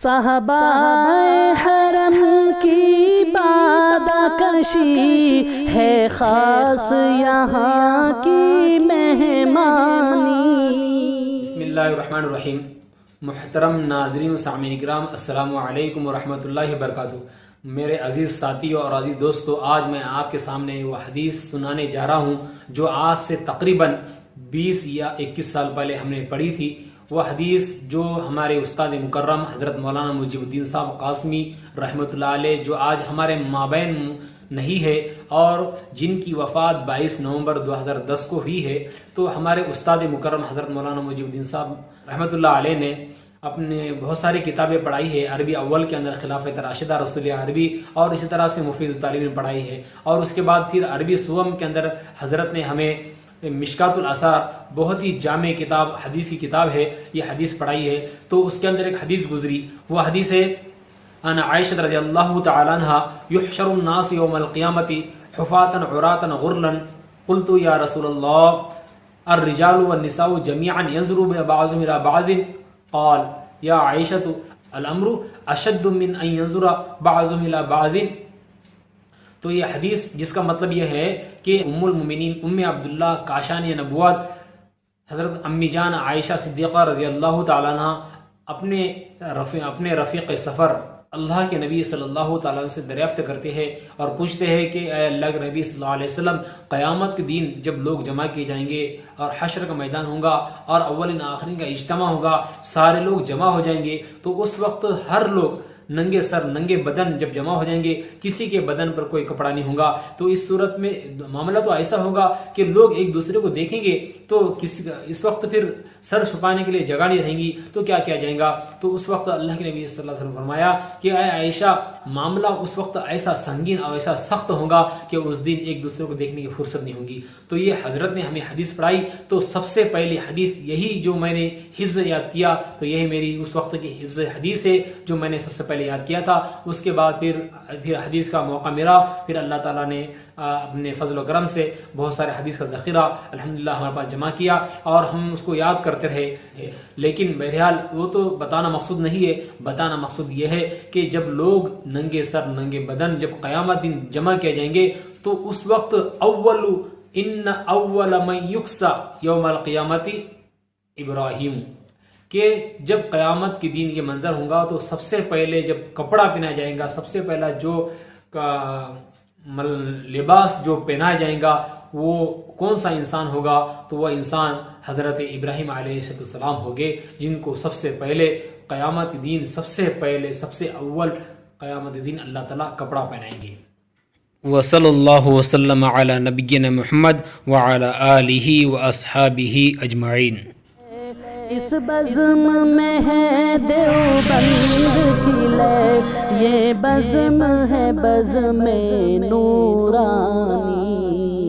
صحابہ حرم کی بادہ کشی ہے خاص یہاں کی مہمانی۔ بسم اللہ الرحمن الرحیم۔ محترم ناظرین و سامعین کرام، السلام علیکم ورحمۃ اللہ وبرکاتہ۔ میرے عزیز ساتھیوں اور عزیز دوستو، آج میں آپ کے سامنے وہ حدیث سنانے جا رہا ہوں جو آج سے تقریباً 20 یا 21 سال پہلے ہم نے پڑھی تھی۔ وہ حدیث جو ہمارے استاد مکرم حضرت مولانا مجیب الدین صاحب قاسمی رحمۃ اللہ علیہ، جو آج ہمارے مابین نہیں ہے اور جن کی وفات 22 نومبر 2010 کو ہوئی ہے، تو ہمارے استاد مکرم حضرت مولانا مجیب الدین صاحب رحمۃ اللہ علیہ نے اپنے بہت ساری کتابیں پڑھائی ہے۔ عربی اول کے اندر خلافت راشدہ رسول عربی، اور اسی طرح سے مفید الطالبین پڑھائی ہے، اور اس کے بعد پھر عربی سوم کے اندر حضرت نے ہمیں مشکات الاثار، بہت ہی جامع کتاب، حدیث کی کتاب ہے، یہ حدیث پڑھائی ہے۔ تو اس کے اندر ایک حدیث گزری، وہ حدیث ہے ان عائشہ رضی اللہ تعالی عنہ یحشر الناس یوم القیامت حفاۃ عراۃ غرلا قلت یا رسول اللہ الرجال والنساء جميعا ينظر بعضهم الى بعض قال یا عائشہ الامر اشد من ان ينظر بعضهم الى بعض۔ تو یہ حدیث جس کا مطلب یہ ہے کہ ام المومنین ام عبداللہ کاشان نبوت حضرت امی جان عائشہ صدیقہ رضی اللہ تعالیٰ عنہ اپنے رفیق سفر اللہ کے نبی صلی اللہ تعالیٰ سے دریافت کرتے ہیں اور پوچھتے ہیں کہ اے اللہ کے نبی صلی اللہ علیہ وسلم، قیامت کے دن جب لوگ جمع کیے جائیں گے اور حشر کا میدان ہوگا اور اولین آخرین کا اجتماع ہوگا، سارے لوگ جمع ہو جائیں گے، تو اس وقت ہر لوگ ننگے سر ننگے بدن جب جمع ہو جائیں گے، کسی کے بدن پر کوئی کپڑا نہیں ہوگا، تو اس صورت میں معاملہ تو ایسا ہوگا کہ لوگ ایک دوسرے کو دیکھیں گے تو اس وقت پھر سر چھپانے کے لیے جگہ نہیں رہیں گی، تو کیا کیا جائے گا؟ تو اس وقت اللہ کے نبی صلی اللہ علیہ وسلم فرمایا کہ اے عائشہ، معاملہ اس وقت ایسا سنگین اور ایسا سخت ہوگا کہ اس دن ایک دوسرے کو دیکھنے کی فرصت نہیں ہوگی۔ تو یہ حضرت نے ہمیں حدیث پڑھائی، تو سب سے پہلی حدیث یہی جو میں نے حفظ یاد کیا، تو یہی میری اس وقت کی حفظ حدیث ہے جو میں نے سب سے پہلے یاد کیا تھا۔ اس کے بعد پھر حدیث کا موقع ملا، پھر اللہ تعالیٰ نے اپنے فضل و کرم سے بہت سارے حدیث کا ذخیرہ الحمدللہ ہمارے پاس جمع کیا اور ہم اس کو یاد کرتے رہے۔ لیکن بہرحال وہ تو بتانا مقصود نہیں ہے، بتانا مقصود یہ ہے کہ جب لوگ ننگے سر ننگے بدن جب قیامت دن جمع کیے جائیں گے، تو اس وقت اول من یکسا یوم القیامت ابراہیم، کہ جب قیامت کے دن یہ منظر ہوگا تو سب سے پہلے جب کپڑا پہنا جائے گا، سب سے پہلا جو لباس جو پہنا جائے گا وہ کون سا انسان ہوگا؟ تو وہ انسان حضرت ابراہیم علیہ السلام ہوگے، جن کو سب سے پہلے قیامت دن سب سے اول قیامت دن اللہ تعالیٰ کپڑا پہنائیں گے۔ وصلی اللہ وسلم علی نبینا محمد وعلی آلہ واصحابہ اجمعین۔ اس بزم میں ہے دیوبند کھلے، یہ بزم ہے بزم نورانی۔